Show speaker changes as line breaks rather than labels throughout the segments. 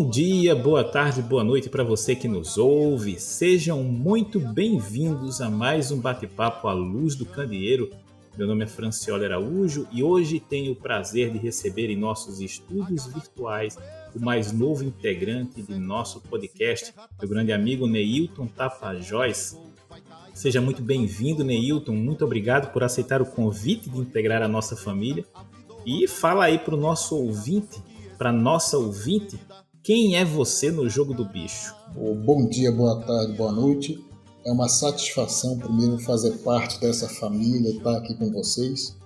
Bom dia, boa tarde, boa noite para você que nos ouve. Sejam muito bem-vindos a mais um bate-papo à luz do candeeiro. Meu nome é Francioli Araújo e hoje tenho o prazer de receber em nossos estúdios virtuais o mais novo integrante de nosso podcast, meu grande amigo Neilton Tapajós. Seja muito bem-vindo, Neilton. Muito obrigado por aceitar o convite de integrar a nossa família. E fala aí para o nosso ouvinte, para nossa ouvinte, quem é você no jogo do bicho?
Bom dia, boa tarde, boa noite. É uma satisfação primeiro fazer parte dessa família, estar aqui com vocês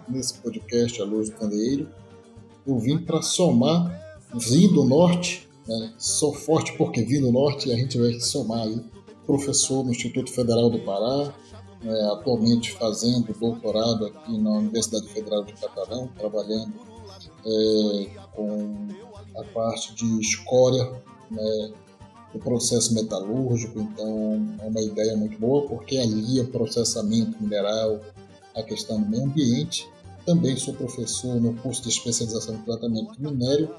nesse podcast A Luz do Candeeiro. Eu vim para somar, vim do norte, né? Sou forte porque vim do norte e a gente vai somar aí. Professor no Instituto Federal do Pará, atualmente fazendo doutorado aqui na Universidade Federal de Catalão, trabalhando com a parte de escória, né, do processo metalúrgico. Então é uma ideia muito boa porque alia o processamento mineral, a questão do meio ambiente. Também sou professor no curso de especialização em tratamento de minério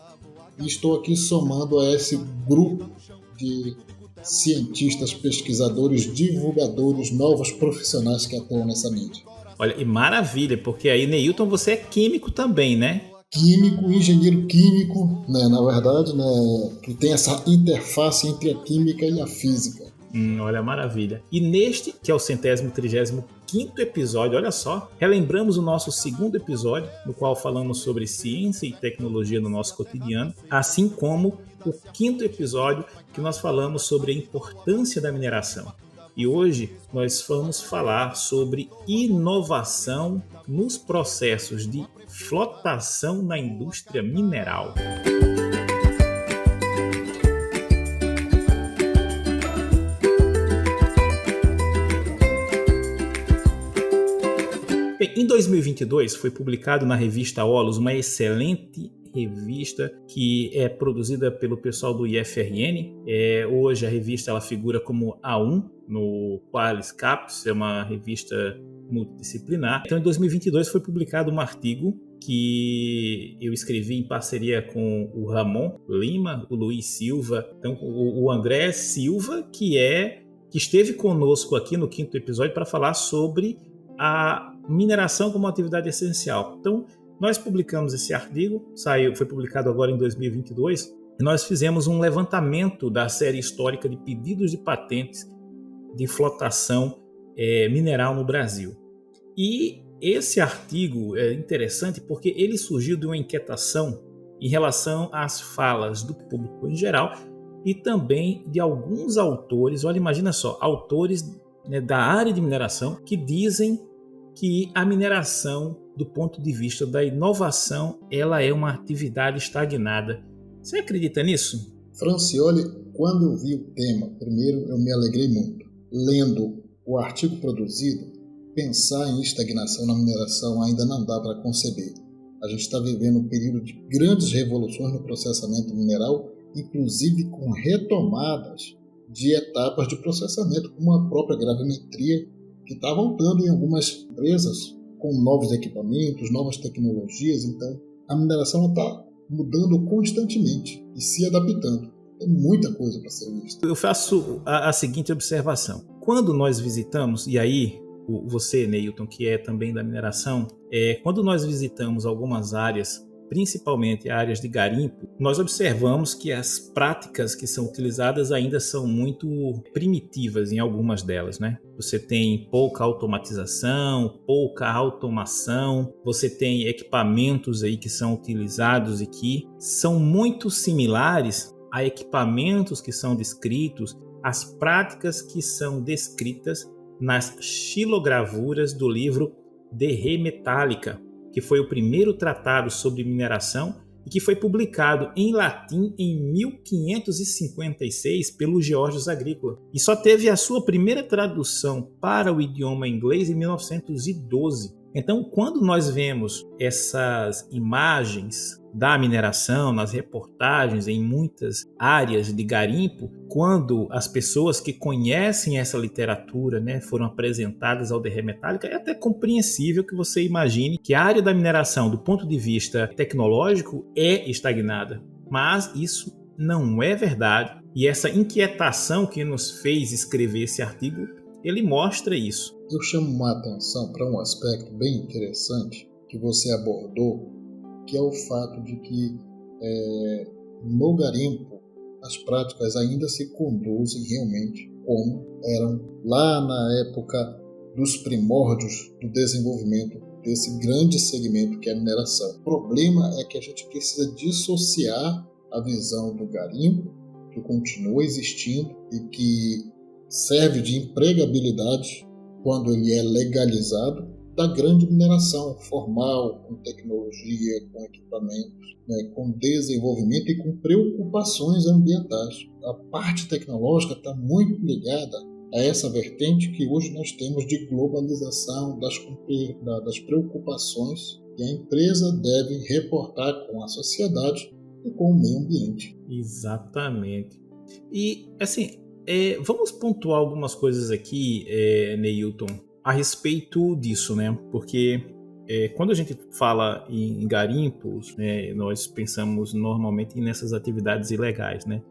e estou aqui somando a esse grupo de cientistas, pesquisadores, divulgadores, novos profissionais que atuam nessa mídia.
Olha, e maravilha, porque aí, Neilton, você é químico também, né?
Químico, engenheiro químico, né, na verdade, né, que tem essa interface entre a química e a física.
Olha, maravilha. E neste, que é o 135º episódio, olha só, relembramos o nosso segundo episódio, no qual falamos sobre ciência e tecnologia no nosso cotidiano, assim como o 5º episódio, que nós falamos sobre a importância da mineração. E hoje nós vamos falar sobre inovação nos processos de flotação na indústria mineral. Bem, em 2022 foi publicado na revista Holos, uma excelente revista que é produzida pelo pessoal do IFRN. Hoje a revista ela figura como A1 no Qualis Capes, é uma revista multidisciplinar. Então em 2022 foi publicado um artigo que eu escrevi em parceria com o Ramon Lima, o Luiz Silva, então o André Silva, que esteve conosco aqui no 5º episódio para falar sobre a mineração como atividade essencial. Então nós publicamos esse artigo, foi publicado agora em 2022, e nós fizemos um levantamento da série histórica de pedidos de patentes de flotação mineral no Brasil. E esse artigo é interessante porque ele surgiu de uma inquietação em relação às falas do público em geral e também de alguns autores, olha, imagina só, autores, né, da área de mineração que dizem que a mineração, do ponto de vista da inovação, ela é uma atividade estagnada. Você acredita nisso?
Francioli, quando eu vi o tema, primeiro eu me alegrei muito. Lendo o artigo produzido, pensar em estagnação na mineração ainda não dá para conceber. A gente está vivendo um período de grandes revoluções no processamento mineral, inclusive com retomadas de etapas de processamento, como a própria gravimetria, que está voltando em algumas empresas com novos equipamentos, novas tecnologias. Então, a mineração está mudando constantemente e se adaptando. Tem muita coisa para ser vista.
Eu faço a seguinte observação. Quando nós visitamos, e aí você, Neilton, que é também da mineração, quando nós visitamos algumas áreas, principalmente áreas de garimpo, nós observamos que as práticas que são utilizadas ainda são muito primitivas em algumas delas, né? Você tem pouca automatização, pouca automação, você tem equipamentos aí que são utilizados e que são muito similares a equipamentos que são descritos, as práticas que são descritas nas xilogravuras do livro De Re Metallica, que foi o primeiro tratado sobre mineração e que foi publicado em latim em 1556 pelo Georgius Agricola. E só teve a sua primeira tradução para o idioma inglês em 1912. Então, quando nós vemos essas imagens da mineração, nas reportagens, em muitas áreas de garimpo, quando as pessoas que conhecem essa literatura, né, foram apresentadas ao De Re Metallica, é até compreensível que você imagine que a área da mineração, do ponto de vista tecnológico, é estagnada. Mas isso não é verdade. E essa inquietação que nos fez escrever esse artigo, ele mostra isso.
Eu chamo uma atenção para um aspecto bem interessante que você abordou, que é o fato de que no garimpo as práticas ainda se conduzem realmente como eram lá na época dos primórdios do desenvolvimento desse grande segmento que é a mineração. O problema é que a gente precisa dissociar a visão do garimpo, que continua existindo e que serve de empregabilidade quando ele é legalizado, da grande mineração formal, com tecnologia, com equipamentos, com desenvolvimento e com preocupações ambientais. A parte tecnológica está muito ligada a essa vertente que hoje nós temos de globalização das preocupações que a empresa deve reportar com a sociedade e com o meio ambiente.
Exatamente. E, assim, vamos pontuar algumas coisas aqui, Neilton, a respeito disso, né? Porque quando a gente fala em garimpos, nós pensamos normalmente nessas atividades ilegais, né?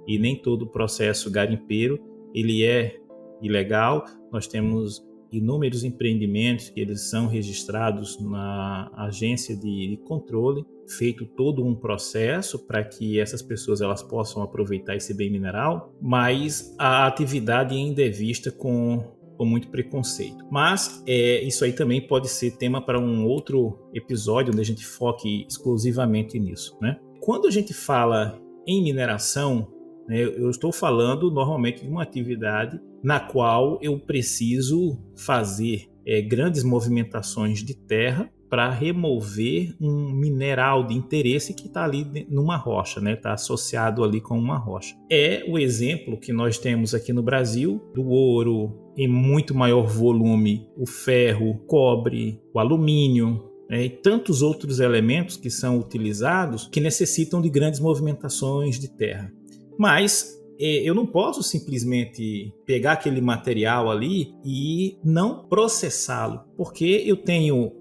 E nem todo processo garimpeiro ele é ilegal. Nós temos inúmeros empreendimentos que eles são registrados na agência de controle, feito todo um processo para que essas pessoas elas possam aproveitar esse bem mineral, mas a atividade ainda é vista com muito preconceito. Mas isso aí também pode ser tema para um outro episódio onde a gente foque exclusivamente nisso, né? Quando a gente fala em mineração, eu estou falando normalmente de uma atividade na qual eu preciso fazer grandes movimentações de terra para remover um mineral de interesse que está ali numa rocha, né? Está associado ali com uma rocha. É o exemplo que nós temos aqui no Brasil do ouro em muito maior volume, o ferro, o cobre, o alumínio, e tantos outros elementos que são utilizados que necessitam de grandes movimentações de terra. Mas eu não posso simplesmente pegar aquele material ali e não processá-lo, porque eu tenho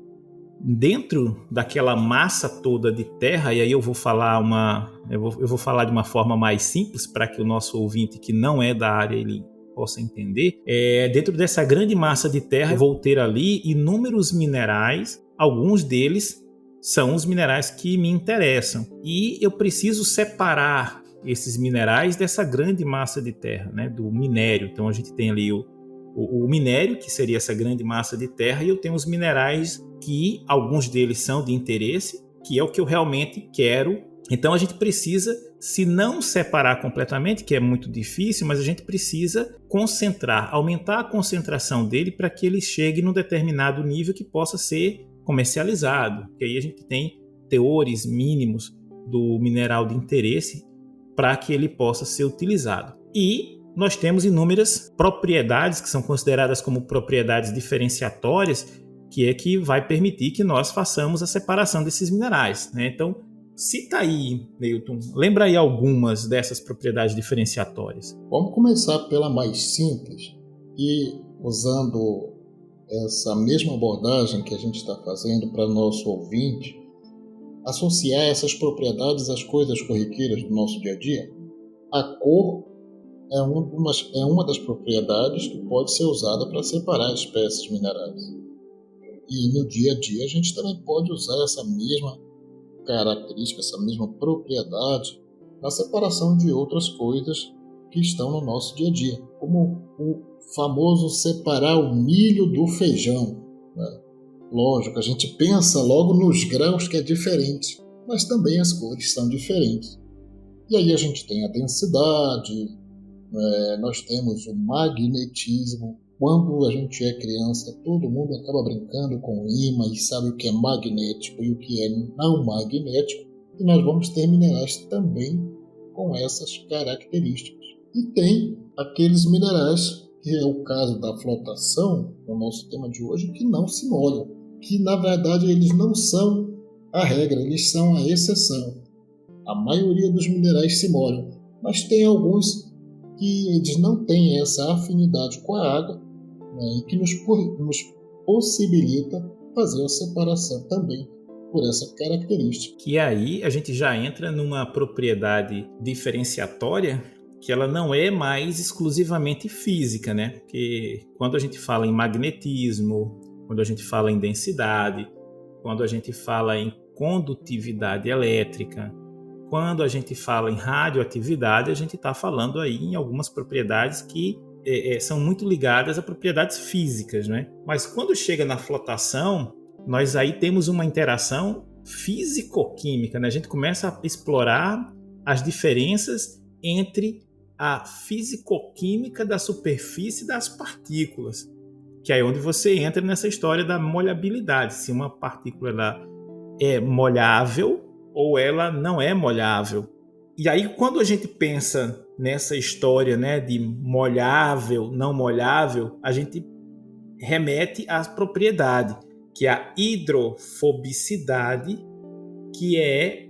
dentro daquela massa toda de terra, e aí eu vou falar eu vou falar de uma forma mais simples para que o nosso ouvinte que não é da área ele possa entender. Dentro dessa grande massa de terra eu vou ter ali inúmeros minerais, alguns deles são os minerais que me interessam, e eu preciso separar esses minerais dessa grande massa de terra, né, do minério. Então a gente tem ali o minério, que seria essa grande massa de terra, e eu tenho os minerais que alguns deles são de interesse, que é o que eu realmente quero. Então a gente precisa, se não separar completamente, que é muito difícil, mas a gente precisa concentrar, aumentar a concentração dele para que ele chegue num determinado nível que possa ser comercializado. Que aí a gente tem teores mínimos do mineral de interesse para que ele possa ser utilizado. E nós temos inúmeras propriedades que são consideradas como propriedades diferenciatórias, que vai permitir que nós façamos a separação desses minerais, né? Então, cita aí, Neilton, lembra aí algumas dessas propriedades diferenciatórias.
Vamos começar pela mais simples e usando essa mesma abordagem que a gente está fazendo para nosso ouvinte, associar essas propriedades às coisas corriqueiras do nosso dia a dia. A cor é uma das propriedades que pode ser usada para separar espécies minerais. E no dia a dia a gente também pode usar essa mesma característica, essa mesma propriedade na separação de outras coisas que estão no nosso dia a dia, como o famoso separar o milho do feijão, né? Lógico, a gente pensa logo nos grãos que é diferente, mas também as cores são diferentes. E aí a gente tem a densidade, nós temos o magnetismo. Quando a gente é criança, todo mundo acaba brincando com ímã e sabe o que é magnético e o que é não magnético. E nós vamos ter minerais também com essas características. E tem aqueles minerais, que é o caso da flotação, no nosso tema de hoje, que não se molham. Que na verdade eles não são a regra, eles são a exceção. A maioria dos minerais se molham, mas tem alguns que eles não têm essa afinidade com a água, né, e que nos possibilita fazer a separação também por essa característica.
Que aí a gente já entra numa propriedade diferenciatória que ela não é mais exclusivamente física, né? Porque quando a gente fala em magnetismo, quando a gente fala em densidade, quando a gente fala em condutividade elétrica, quando a gente fala em radioatividade, a gente está falando aí em algumas propriedades que são muito ligadas a propriedades físicas, né? Mas quando chega na flotação, nós aí temos uma interação físico-química, né? A gente começa a explorar as diferenças entre a físico-química da superfície das partículas, que é onde você entra nessa história da molhabilidade, se uma partícula ela é molhável ou ela não é molhável. E aí, quando a gente pensa nessa história, né, de molhável, não molhável, a gente remete à propriedade, que é a hidrofobicidade, que é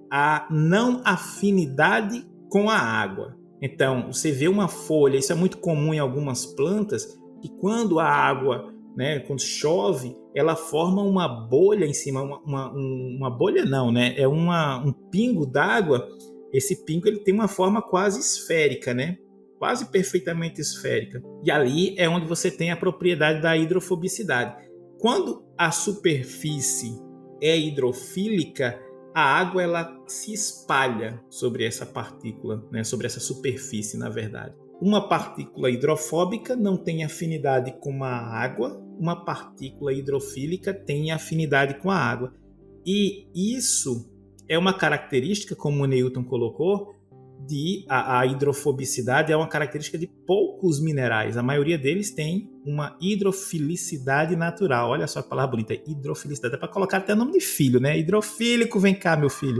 a não afinidade com a água. Então, você vê uma folha, isso é muito comum em algumas plantas, que quando a água, né, quando chove, ela forma uma bolha em cima, uma bolha não, né? É um pingo d'água. Esse pingo ele tem uma forma quase esférica, né? Quase perfeitamente esférica. E ali é onde você tem a propriedade da hidrofobicidade. Quando a superfície é hidrofílica, a água ela se espalha sobre essa partícula, né? Sobre essa superfície, na verdade. Uma partícula hidrofóbica não tem afinidade com a água, uma partícula hidrofílica tem afinidade com a água. E isso é uma característica, como o Newton colocou, a hidrofobicidade é uma característica de poucos minerais. A maioria deles tem uma hidrofilicidade natural. Olha só que palavra bonita, hidrofilicidade. É para colocar até nome de filho, né? Hidrofílico, vem cá, meu filho.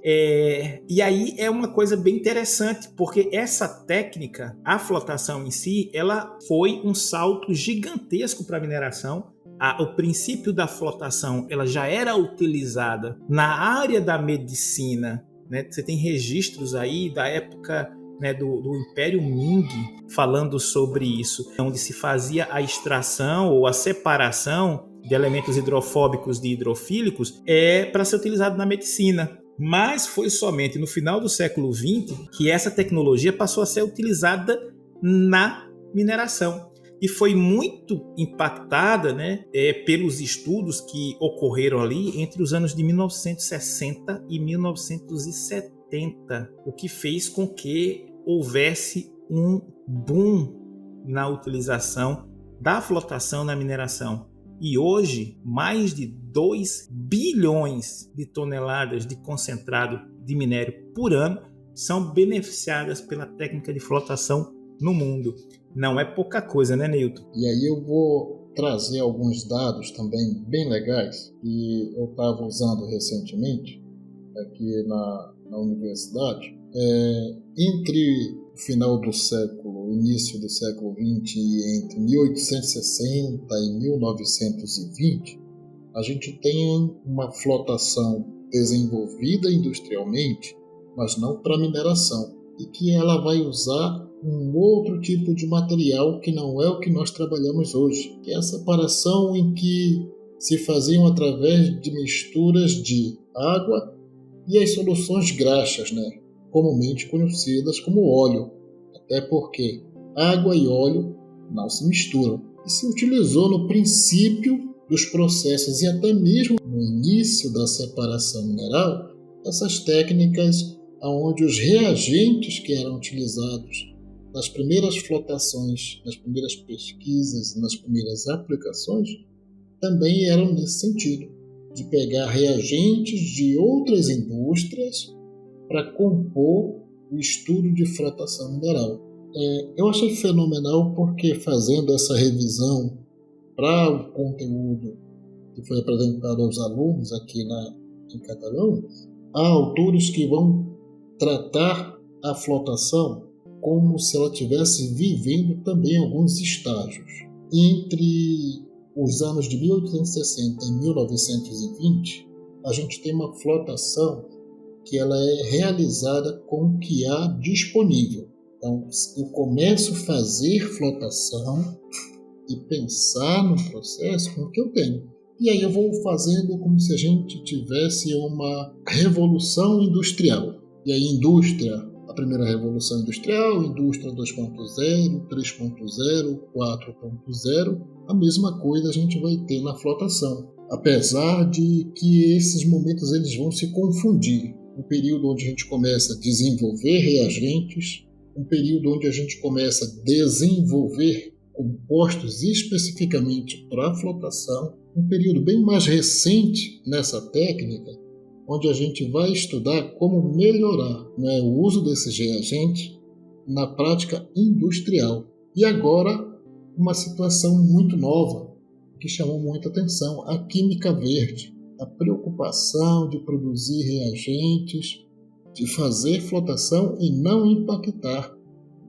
E aí é uma coisa bem interessante, porque essa técnica, a flotação em si, ela foi um salto gigantesco para a mineração. O princípio da flotação ela já era utilizada na área da medicina, né? Você tem registros aí da época, né, do Império Ming falando sobre isso, onde se fazia a extração ou a separação de elementos hidrofóbicos de hidrofílicos para ser utilizado na medicina. Mas foi somente no final do século XX que essa tecnologia passou a ser utilizada na mineração. E foi muito impactada, né, pelos estudos que ocorreram ali entre os anos de 1960 e 1970, o que fez com que houvesse um boom na utilização da flotação na mineração. E hoje, mais de 2 bilhões de toneladas de concentrado de minério por ano são beneficiadas pela técnica de flotação no mundo. Não é pouca coisa, né, Newton?
E aí eu vou trazer alguns dados também bem legais que eu estava usando recentemente aqui na universidade. Entre o final do século, início do século XX, entre 1860 e 1920, a gente tem uma flotação desenvolvida industrialmente, mas não para mineração, e que ela vai usar um outro tipo de material que não é o que nós trabalhamos hoje, que é a separação em que se faziam através de misturas de água e as soluções graxas, né, comumente conhecidas como óleo, até porque água e óleo não se misturam. E se utilizou no princípio dos processos e até mesmo no início da separação mineral essas técnicas onde os reagentes que eram utilizados nas primeiras flotações, nas primeiras pesquisas, nas primeiras aplicações, também eram nesse sentido, de pegar reagentes de outras indústrias para compor o estudo de flotação mineral. Eu achei fenomenal porque, fazendo essa revisão para o conteúdo que foi apresentado aos alunos aqui em Catalão, há autores que vão tratar a flotação como se ela estivesse vivendo também alguns estágios. Entre os anos de 1860 e 1920, a gente tem uma flotação que ela é realizada com o que há disponível. Então, eu começo a fazer flotação e pensar no processo com o que eu tenho. E aí eu vou fazendo como se a gente tivesse uma revolução industrial. E aí indústria, a primeira revolução industrial, indústria 2.0, 3.0, 4.0, a mesma coisa a gente vai ter na flotação. Apesar de que esses momentos eles vão se confundir. Um período onde a gente começa a desenvolver reagentes, um período onde a gente começa a desenvolver compostos especificamente para a flotação, um período bem mais recente nessa técnica, onde a gente vai estudar como melhorar, né, o uso desses reagentes na prática industrial. E agora, uma situação muito nova, que chamou muita atenção, a química verde, a preocupação de produzir reagentes, de fazer flotação e não impactar.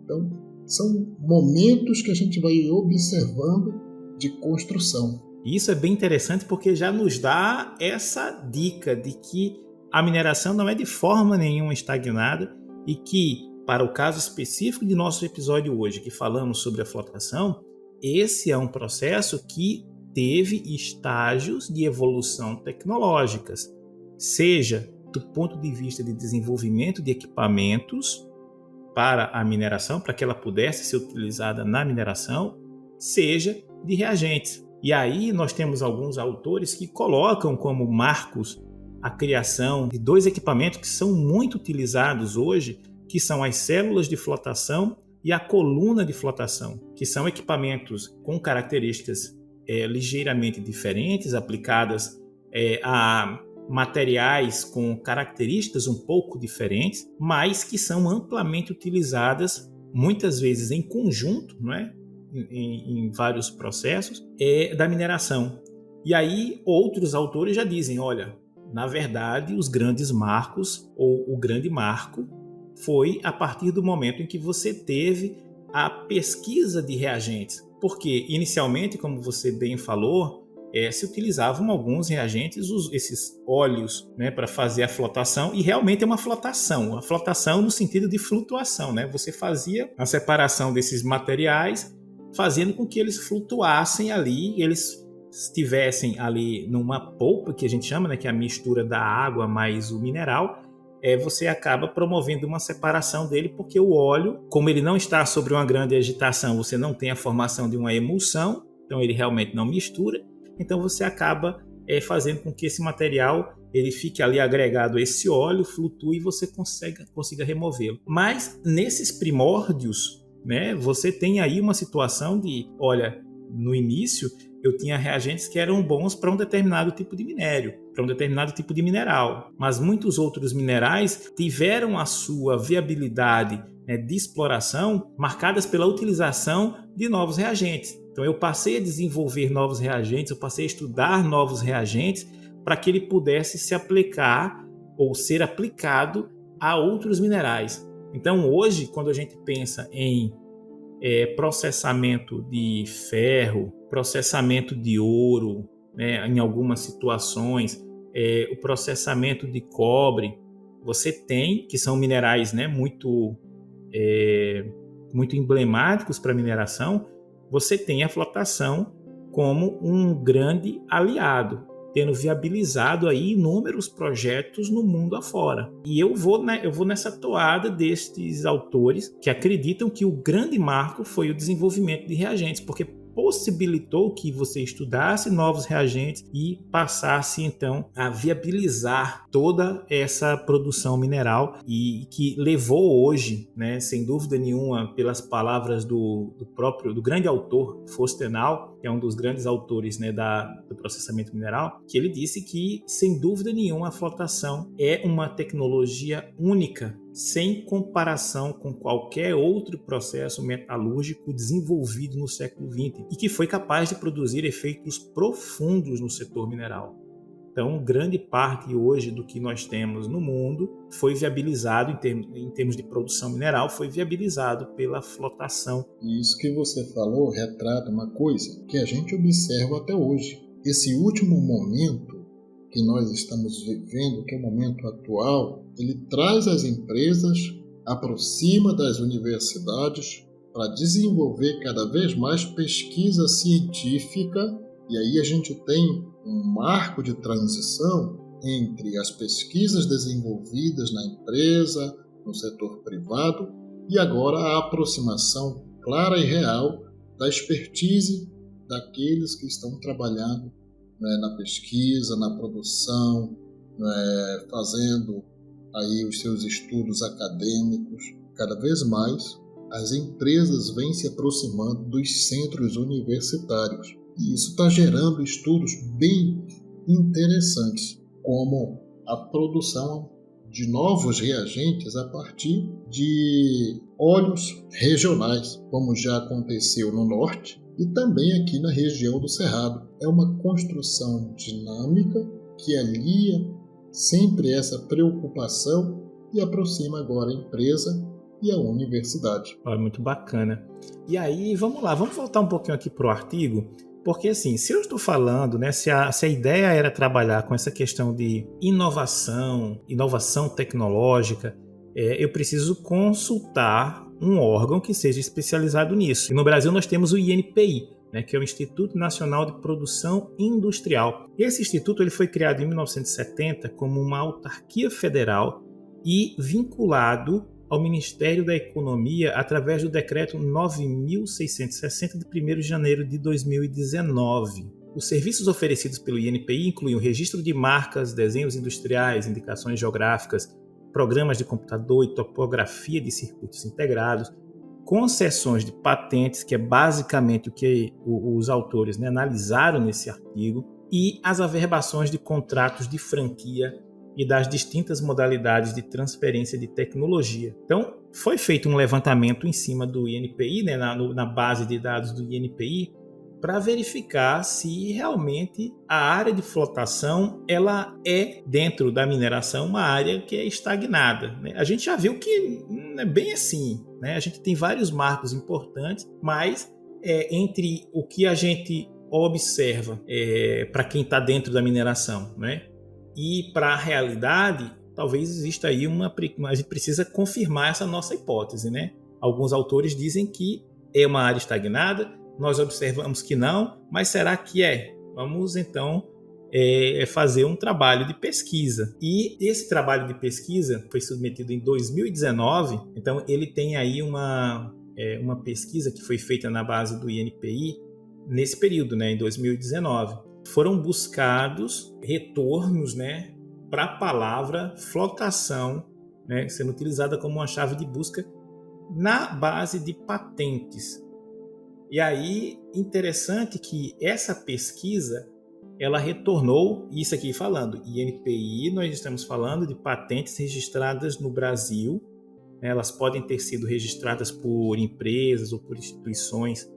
Então, são momentos que a gente vai observando de construção.
Isso é bem interessante porque já nos dá essa dica de que a mineração não é de forma nenhuma estagnada e que, para o caso específico de nosso episódio hoje, que falamos sobre a flotação, esse é um processo que teve estágios de evolução tecnológicas, seja do ponto de vista de desenvolvimento de equipamentos para a mineração, para que ela pudesse ser utilizada na mineração, seja de reagentes. E aí nós temos alguns autores que colocam como marcos a criação de dois equipamentos que são muito utilizados hoje, que são as células de flotação e a coluna de flotação, que são equipamentos com características ligeiramente diferentes, aplicadas a materiais com características um pouco diferentes, mas que são amplamente utilizadas, muitas vezes em conjunto, não é? Em vários processos da mineração. E aí outros autores já dizem, olha, na verdade os grandes marcos, ou o grande marco, foi a partir do momento em que você teve a pesquisa de reagentes. Porque inicialmente, como você bem falou, se utilizavam alguns reagentes, esses óleos, né, para fazer a flotação, e realmente é uma flotação no sentido de flutuação, né? Você fazia a separação desses materiais, fazendo com que eles flutuassem ali, eles estivessem ali numa polpa, que a gente chama, né, que é a mistura da água mais o mineral, você acaba promovendo uma separação dele, porque o óleo, como ele não está sobre uma grande agitação, você não tem a formação de uma emulsão, então ele realmente não mistura, então você acaba fazendo com que esse material ele fique ali agregado a esse óleo, flutue e você consiga removê-lo. Mas nesses primórdios, né, você tem aí uma situação de, olha, no início eu tinha reagentes que eram bons para um determinado tipo de minério, para um determinado tipo de mineral, mas muitos outros minerais tiveram a sua viabilidade, né, de exploração marcadas pela utilização de novos reagentes. Então eu passei a desenvolver novos reagentes, eu passei a estudar novos reagentes para que ele pudesse se aplicar ou ser aplicado a outros minerais. Então hoje, quando a gente pensa em processamento de ferro, processamento de ouro, né, em algumas situações, o processamento de cobre, você tem, que são minerais, né, muito emblemáticos para a mineração, você tem a flotação como um grande aliado, tendo viabilizado aí inúmeros projetos no mundo afora. E eu vou nessa toada destes autores que acreditam que o grande marco foi o desenvolvimento de reagentes, porque possibilitou que você estudasse novos reagentes e passasse então a viabilizar toda essa produção mineral, e que levou hoje, né, sem dúvida nenhuma, pelas palavras do grande autor Fostenau, que é um dos grandes autores, né, do processamento mineral, que ele disse que sem dúvida nenhuma a flotação é uma tecnologia única, sem comparação com qualquer outro processo metalúrgico desenvolvido no século XX e que foi capaz de produzir efeitos profundos no setor mineral. Então, grande parte hoje do que nós temos no mundo foi viabilizado, em termos de produção mineral, foi viabilizado pela flotação.
E isso que você falou retrata uma coisa que a gente observa até hoje. Esse último momento que nós estamos vivendo, que é o momento atual, ele traz as empresas, aproxima das universidades para desenvolver cada vez mais pesquisa científica, e aí a gente tem um marco de transição entre as pesquisas desenvolvidas na empresa, no setor privado, e agora a aproximação clara e real da expertise daqueles que estão trabalhando, né, na pesquisa, na produção, né, fazendo aí os seus estudos acadêmicos. Cada vez mais as empresas vêm se aproximando dos centros universitários e isso está gerando estudos bem interessantes, como a produção de novos reagentes a partir de óleos regionais, como já aconteceu no norte e também aqui na região do Cerrado. É uma construção dinâmica que alia sempre essa preocupação e aproxima agora a empresa e a universidade.
Muito bacana. E aí, vamos lá, vamos voltar um pouquinho aqui para o artigo, porque assim, se eu estou falando, né, se a ideia era trabalhar com essa questão de inovação tecnológica, eu preciso consultar um órgão que seja especializado nisso. E no Brasil nós temos o INPI, né, que é o Instituto Nacional de Produção Industrial. Esse instituto ele foi criado em 1970 como uma autarquia federal e vinculado ao Ministério da Economia através do Decreto 9.660 de 1º de janeiro de 2019. Os serviços oferecidos pelo INPI incluem o registro de marcas, desenhos industriais, indicações geográficas, programas de computador e topografia de circuitos integrados, concessões de patentes, que é basicamente o que os autores, né, analisaram nesse artigo, e as averbações de contratos de franquia e das distintas modalidades de transferência de tecnologia. Então, foi feito um levantamento em cima do INPI, né, na base de dados do INPI, para verificar se realmente a área de flotação ela é, dentro da mineração, uma área que é estagnada, né? A gente já viu que não é bem assim, né? A gente tem vários marcos importantes, mas entre o que a gente observa para quem está dentro da mineração, né, e para a realidade, talvez exista aí a gente precisa confirmar essa nossa hipótese, né? Alguns autores dizem que é uma área estagnada, nós observamos que não, mas será que é? Vamos então fazer um trabalho de pesquisa. E esse trabalho de pesquisa foi submetido em 2019, então ele tem aí uma pesquisa que foi feita na base do INPI nesse período, né, em 2019. Foram buscados retornos, né, para a palavra flotação, né, sendo utilizada como uma chave de busca na base de patentes. E aí, interessante que essa pesquisa, ela retornou, isso aqui falando, INPI, nós estamos falando de patentes registradas no Brasil, né, elas podem ter sido registradas por empresas ou por instituições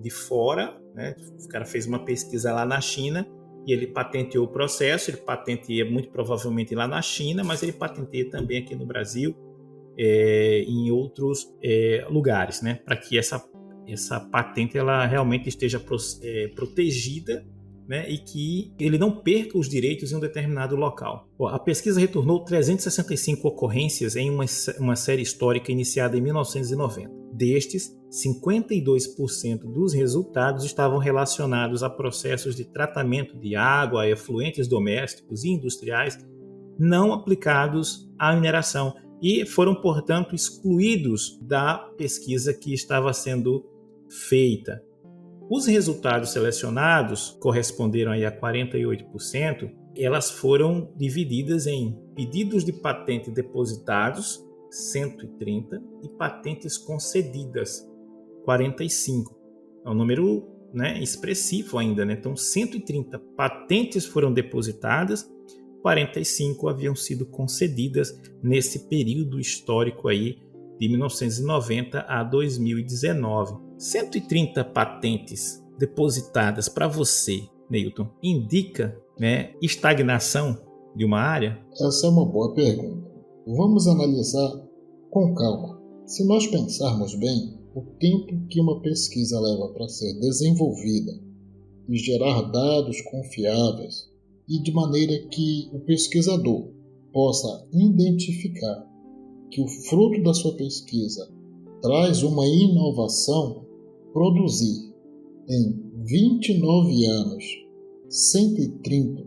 de fora, né? O cara fez uma pesquisa lá na China e ele patenteou o processo, ele patenteia muito provavelmente lá na China, mas ele patenteia também aqui no Brasil, em outros lugares, né? Para que essa patente ela realmente esteja protegida, né? E que ele não perca os direitos em um determinado local. A pesquisa retornou 365 ocorrências em uma série histórica iniciada em 1990. Destes, 52% dos resultados estavam relacionados a processos de tratamento de água, a efluentes domésticos e industriais não aplicados à mineração e foram, portanto, excluídos da pesquisa que estava sendo feita. Os resultados selecionados corresponderam aí a 48%, elas foram divididas em pedidos de patente depositados, 130, e patentes concedidas, 45. É um número, né, expressivo ainda, né? Então, 130 patentes foram depositadas, 45 haviam sido concedidas nesse período histórico aí de 1990 a 2019. 130 patentes depositadas para você, Neilton, indica, né, estagnação de uma área?
Essa é uma boa pergunta. Vamos analisar com calma. Se nós pensarmos bem, o tempo que uma pesquisa leva para ser desenvolvida e gerar dados confiáveis e de maneira que o pesquisador possa identificar que o fruto da sua pesquisa traz uma inovação, produzir em 29 anos 130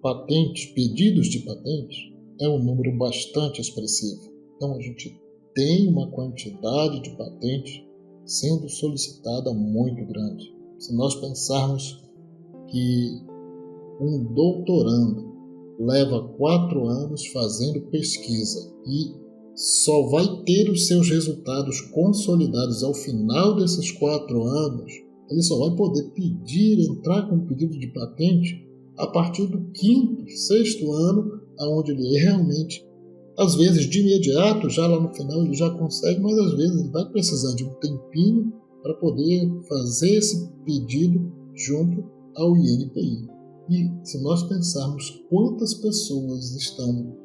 patentes, pedidos de patentes, é um número bastante expressivo. Então a gente tem uma quantidade de patentes sendo solicitada muito grande. Se nós pensarmos que um doutorando leva 4 anos fazendo pesquisa e só vai ter os seus resultados consolidados ao final desses 4 anos, ele só vai poder entrar com um pedido de patente a partir do 5º, 6º ano, onde ele realmente, às vezes de imediato, já lá no final ele já consegue, mas às vezes ele vai precisar de um tempinho para poder fazer esse pedido junto ao INPI. E se nós pensarmos quantas pessoas estão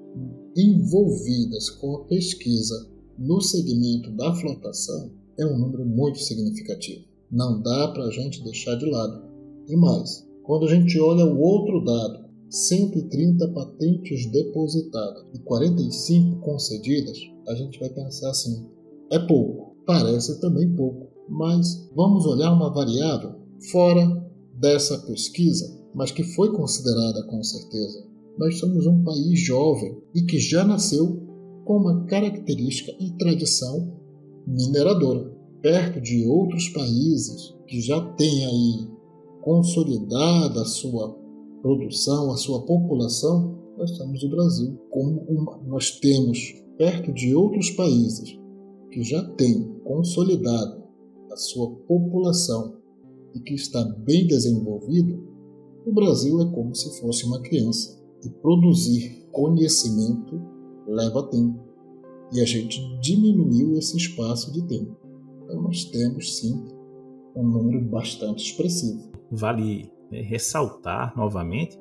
envolvidas com a pesquisa no segmento da flotação, é um número muito significativo. Não dá para a gente deixar de lado. E mais, quando a gente olha o outro dado, 130 patentes depositadas e 45 concedidas, a gente vai pensar assim, é pouco, parece também pouco, mas vamos olhar uma variável fora dessa pesquisa, mas que foi considerada com certeza. Nós somos um país jovem e que já nasceu com uma característica e tradição mineradora, perto de outros países que já têm aí consolidada a sua produção, a sua população. Nós estamos no Brasil, nós temos perto de outros países que já têm consolidado a sua população e que está bem desenvolvido. O Brasil é como se fosse uma criança e produzir conhecimento leva tempo e a gente diminuiu esse espaço de tempo. Então nós temos sim um número bastante expressivo.
Vale ressaltar novamente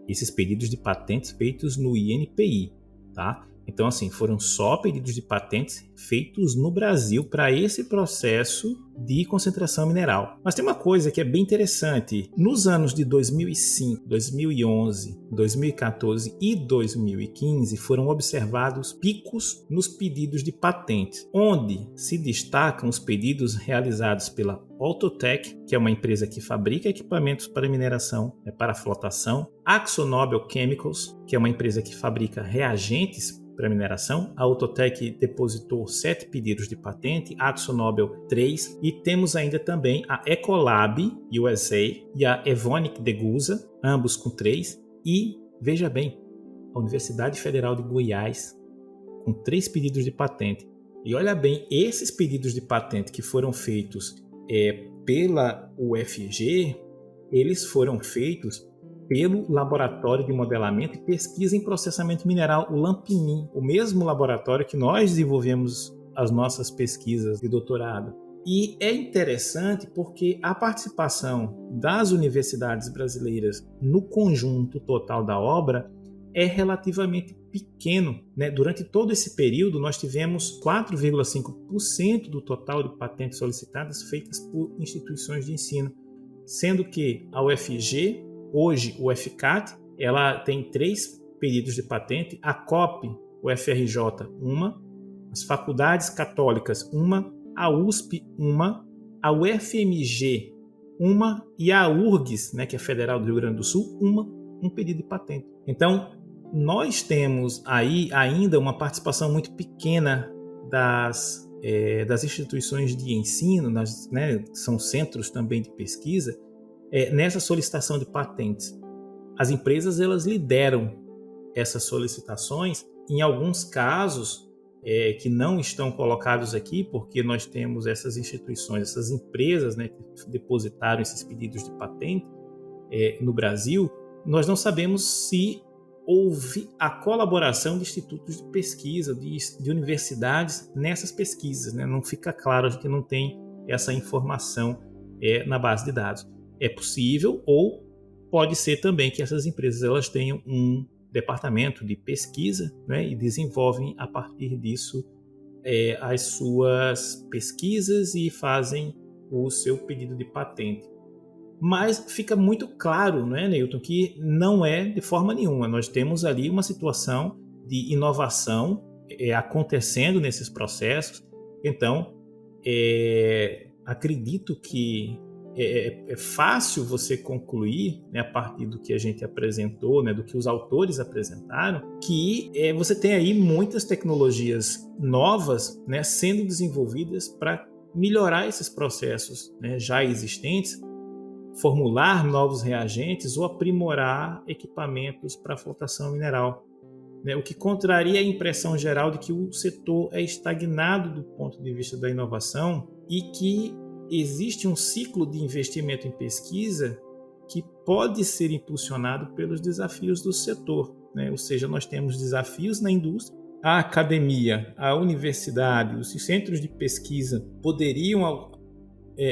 esses pedidos de patentes feitos no INPI, tá? Então, assim, foram só pedidos de patentes feitos no Brasil para esse processo de concentração mineral. Mas tem uma coisa que é bem interessante. Nos anos de 2005, 2011, 2014 e 2015 foram observados picos nos pedidos de patentes, onde se destacam os pedidos realizados pela Outotec, que é uma empresa que fabrica equipamentos para mineração, para flotação, AkzoNobel Chemicals, que é uma empresa que fabrica reagentes para mineração. A Outotec depositou 7 pedidos de patente, a AkzoNobel 3, e temos ainda também a Ecolab USA e a Evonik Degussa, ambos com 3, e, veja bem, a Universidade Federal de Goiás com 3 pedidos de patente. E olha bem, esses pedidos de patente que foram feitos pela UFG, eles foram feitos pelo Laboratório de Modelamento e Pesquisa em Processamento Mineral, o LAMPMIN, o mesmo laboratório que nós desenvolvemos as nossas pesquisas de doutorado. E é interessante porque a participação das universidades brasileiras no conjunto total da obra é relativamente pequeno, né? Durante todo esse período, nós tivemos 4,5% do total de patentes solicitadas feitas por instituições de ensino, sendo que a UFG, hoje o FCAT, ela tem 3 pedidos de patente, a COP, o FRJ, 1, as faculdades católicas, 1, a USP, 1, a UFMG, 1 e a URGS, né, que é Federal do Rio Grande do Sul, um pedido de patente. Então, nós temos aí ainda uma participação muito pequena das instituições de ensino, né, são centros também de pesquisa, nessa solicitação de patentes. As empresas elas lideram essas solicitações, em alguns casos que não estão colocados aqui, porque nós temos essas instituições, essas empresas, né, que depositaram esses pedidos de patente no Brasil. Nós não sabemos se houve a colaboração de institutos de pesquisa, de universidades nessas pesquisas, né? Não fica claro, a gente não tem essa informação na base de dados. É possível, ou pode ser também que essas empresas elas tenham um departamento de pesquisa, né, e desenvolvem a partir disso as suas pesquisas e fazem o seu pedido de patente. Mas fica muito claro, né, Newton, que não é de forma nenhuma. Nós temos ali uma situação de inovação acontecendo nesses processos. Então, acredito que é fácil você concluir, né, a partir do que a gente apresentou, né, do que os autores apresentaram, que você tem aí muitas tecnologias novas, né, sendo desenvolvidas para melhorar esses processos, né, já existentes, formular novos reagentes ou aprimorar equipamentos para flotação mineral, né, o que contraria a impressão geral de que o setor é estagnado do ponto de vista da inovação e que existe um ciclo de investimento em pesquisa que pode ser impulsionado pelos desafios do setor, né? Ou seja, nós temos desafios na indústria, a academia, a universidade, os centros de pesquisa poderiam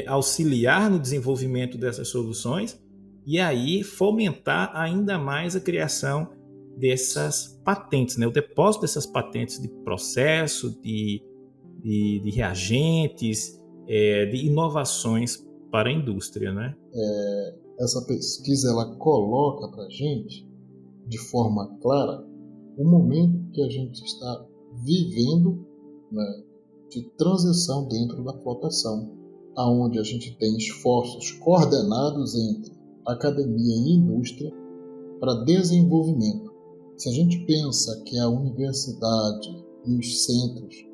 auxiliar no desenvolvimento dessas soluções e aí fomentar ainda mais a criação dessas patentes, né? O depósito dessas patentes de processo, de reagentes, de inovações para a indústria, né?
Essa pesquisa ela coloca para a gente, de forma clara, o momento que a gente está vivendo, né, de transição dentro da flotação, aonde a gente tem esforços coordenados entre academia e indústria para desenvolvimento. Se a gente pensa que a universidade e os centros,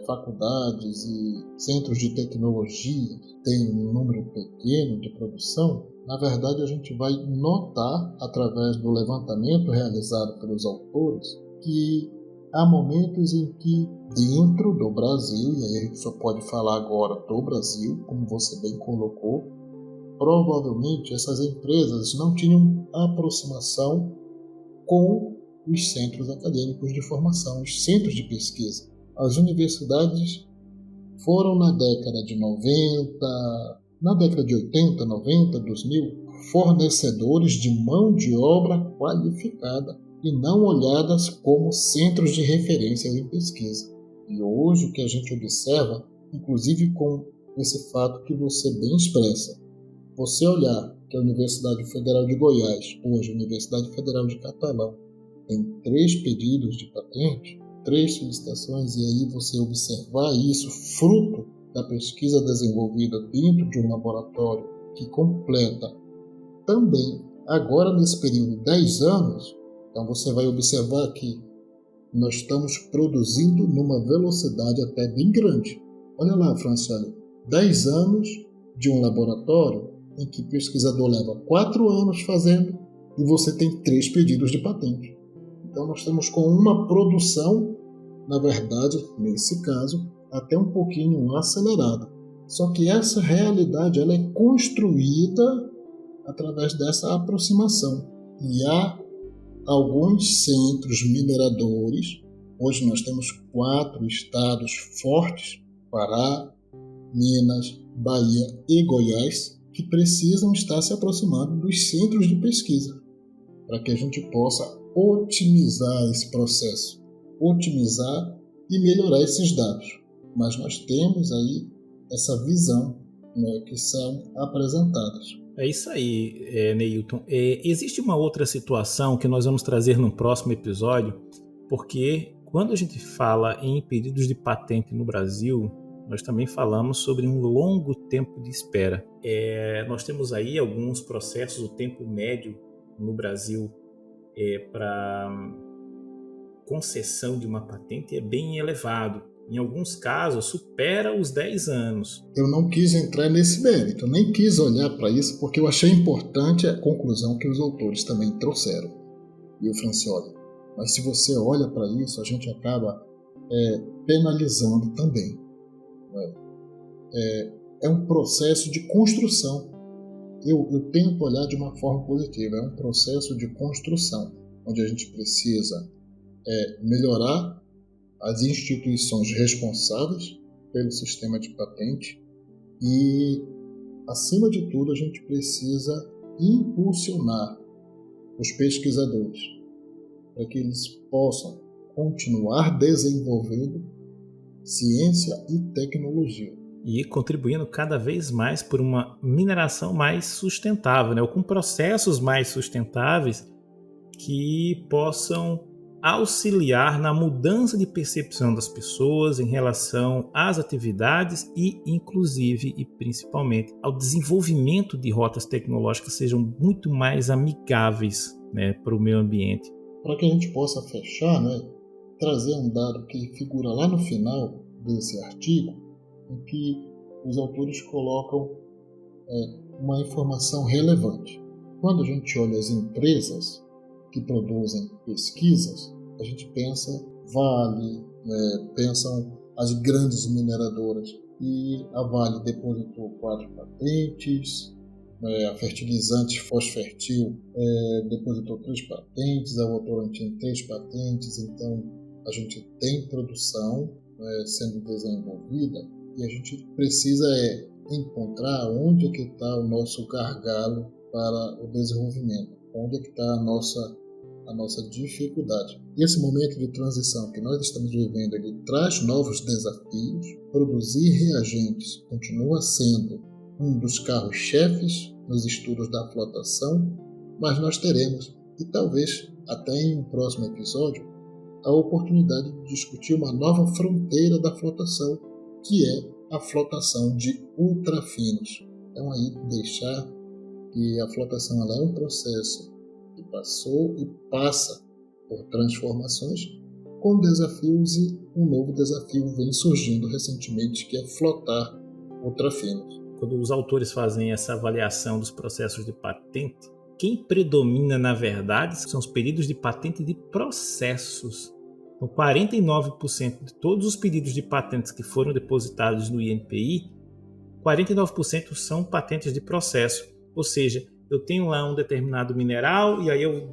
faculdades e centros de tecnologia têm um número pequeno de produção, na verdade a gente vai notar, através do levantamento realizado pelos autores, que há momentos em que dentro do Brasil, e aí a gente só pode falar agora do Brasil, como você bem colocou, provavelmente essas empresas não tinham aproximação com os centros acadêmicos de formação, os centros de pesquisa. As universidades foram na década de 90, na década de 80, 90, 2000, fornecedores de mão de obra qualificada e não olhadas como centros de referência em pesquisa. E hoje o que a gente observa, inclusive com esse fato que você bem expressa, você olhar que a Universidade Federal de Goiás, hoje a Universidade Federal de Catalão, tem 3 pedidos de patente, 3 solicitações, e aí você observar isso fruto da pesquisa desenvolvida dentro de um laboratório que completa também, agora nesse período, 10 anos, então você vai observar que nós estamos produzindo numa velocidade até bem grande. Olha lá, Franciane, 10 anos de um laboratório em que o pesquisador leva 4 anos fazendo e você tem 3 pedidos de patente. Então nós estamos com uma produção, na verdade, nesse caso, até um pouquinho acelerada. Só que essa realidade ela é construída através dessa aproximação. E há alguns centros mineradores, hoje nós temos 4 estados fortes, Pará, Minas, Bahia e Goiás, que precisam estar se aproximando dos centros de pesquisa, para que a gente possa otimizar esse processo, otimizar e melhorar esses dados. Mas nós temos aí essa visão, né, que são apresentadas.
É isso aí, Neilton. Existe uma outra situação que nós vamos trazer no próximo episódio, porque quando a gente fala em pedidos de patente no Brasil, nós também falamos sobre um longo tempo de espera. Nós temos aí alguns processos, o tempo médio no Brasil para concessão de uma patente é bem elevado. Em alguns casos, supera os 10 anos.
Eu não quis entrar nesse mérito, nem quis olhar para isso, porque eu achei importante a conclusão que os autores também trouxeram, e o Francioli. Mas se você olha para isso, a gente acaba penalizando também. É um processo de construção. Eu tento olhar de uma forma positiva. É um processo de construção, onde a gente precisa melhorar as instituições responsáveis pelo sistema de patente e, acima de tudo, a gente precisa impulsionar os pesquisadores para que eles possam continuar desenvolvendo ciência e tecnologia.
E contribuindo cada vez mais por uma mineração mais sustentável, né? Ou com processos mais sustentáveis que possam auxiliar na mudança de percepção das pessoas em relação às atividades e, inclusive e principalmente, ao desenvolvimento de rotas tecnológicas que sejam muito mais amigáveis, né, para o meio ambiente.
Para que a gente possa fechar, né, trazer um dado que figura lá no final desse artigo, em que os autores colocam uma informação relevante. Quando a gente olha as empresas que produzem pesquisas, a gente pensa Vale, pensam as grandes mineradoras. E a Vale depositou 4 patentes, a fertilizante Fosfertil depositou 3 patentes, a Votorantim 3 patentes. Então a gente tem produção sendo desenvolvida e a gente precisa encontrar onde é que está o nosso gargalo para o desenvolvimento, onde é que está a nossa dificuldade. E esse momento de transição que nós estamos vivendo, ele traz novos desafios. Produzir reagentes continua sendo um dos carros-chefes nos estudos da flotação, mas nós teremos, e talvez até em um próximo episódio, a oportunidade de discutir uma nova fronteira da flotação, que é a flotação de ultrafinos. Então aí deixar que a flotação ela é um processo que passou e passa por transformações com desafios, e um novo desafio vem surgindo recentemente, que é flotar ultrafinos.
Quando os autores fazem essa avaliação dos processos de patente, quem predomina na verdade são os pedidos de patente de processos. Então, 49% de todos os pedidos de patentes que foram depositados no INPI, 49% são patentes de processo, ou seja, eu tenho lá um determinado mineral e aí eu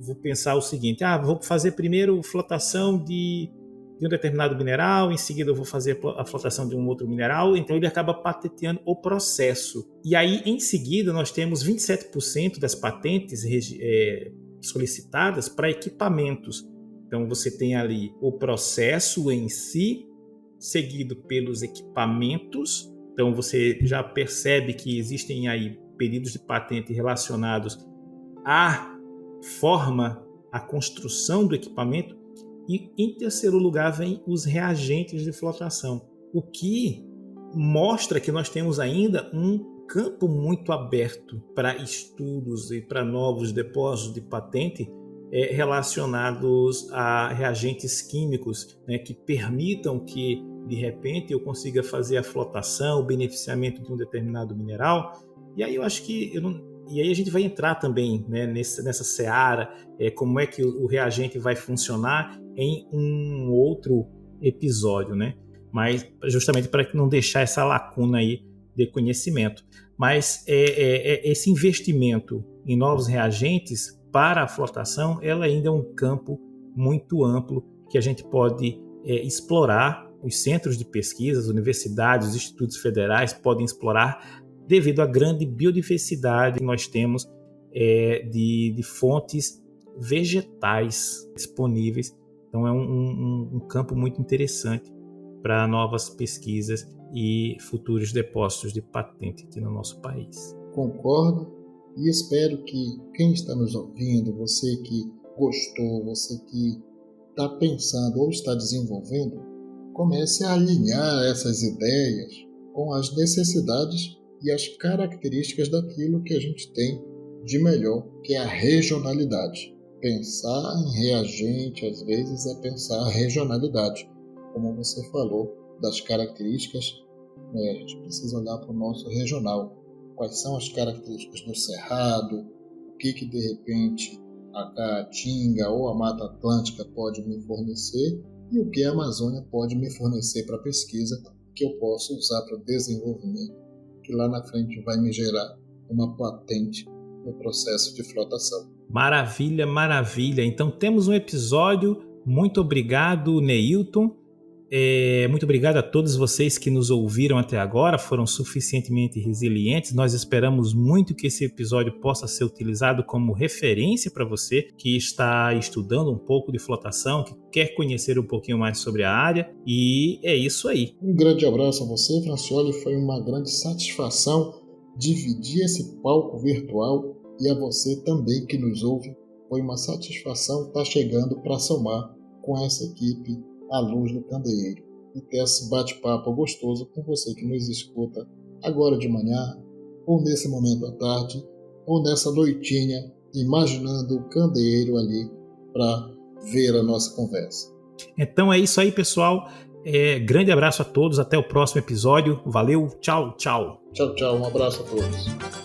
vou pensar o seguinte, vou fazer primeiro flotação de um determinado mineral, em seguida eu vou fazer a flotação de um outro mineral, então ele acaba patenteando o processo. E aí, em seguida, nós temos 27% das patentes solicitadas para equipamentos. Então você tem ali o processo em si, seguido pelos equipamentos. Então você já percebe que existem aí pedidos de patente relacionados à forma, à construção do equipamento. E em terceiro lugar vem os reagentes de flotação, o que mostra que nós temos ainda um campo muito aberto para estudos e para novos depósitos de patente relacionados a reagentes químicos, né, que permitam que, de repente, eu consiga fazer a flotação, o beneficiamento de um determinado mineral. E aí eu acho que e aí a gente vai entrar também, né, nessa seara, como é que o reagente vai funcionar em um outro episódio, né? Mas justamente para não deixar essa lacuna aí de conhecimento. Mas esse investimento em novos reagentes para a flotação, ela ainda é um campo muito amplo que a gente pode explorar. Os centros de pesquisa, as universidades, os institutos federais podem explorar devido à grande biodiversidade que nós temos de fontes vegetais disponíveis. Então é um campo muito interessante para novas pesquisas e futuros depósitos de patente aqui no nosso país.
Concordo e espero que quem está nos ouvindo, você que gostou, você que está pensando ou está desenvolvendo, comece a alinhar essas ideias com as necessidades e as características daquilo que a gente tem de melhor, que é a regionalidade. Pensar em reagente, às vezes, é pensar a regionalidade. Como você falou, das características, a gente precisa olhar para o nosso regional. Quais são as características do Cerrado, o que de repente a Caatinga ou a Mata Atlântica pode me fornecer e o que a Amazônia pode me fornecer para pesquisa que eu posso usar para desenvolvimento, que lá na frente vai me gerar uma patente no processo de flotação.
Maravilha, maravilha. Então temos um episódio. Muito obrigado, Neilton. Muito obrigado a todos vocês que nos ouviram até agora, foram suficientemente resilientes. Nós esperamos muito que esse episódio possa ser utilizado como referência para você que está estudando um pouco de flotação, que quer conhecer um pouquinho mais sobre a área. E é isso aí.
Um grande abraço a você, Francioli. Foi uma grande satisfação dividir esse palco virtual, e a você também que nos ouve. Foi uma satisfação estar chegando para somar com essa equipe à luz do candeeiro e ter esse bate-papo gostoso com você que nos escuta agora de manhã, ou nesse momento à tarde, ou nessa noitinha, imaginando o candeeiro ali para ver a nossa conversa.
Então é isso aí, pessoal. Grande abraço a todos, até o próximo episódio. Valeu, tchau, tchau.
Tchau, tchau, um abraço a todos.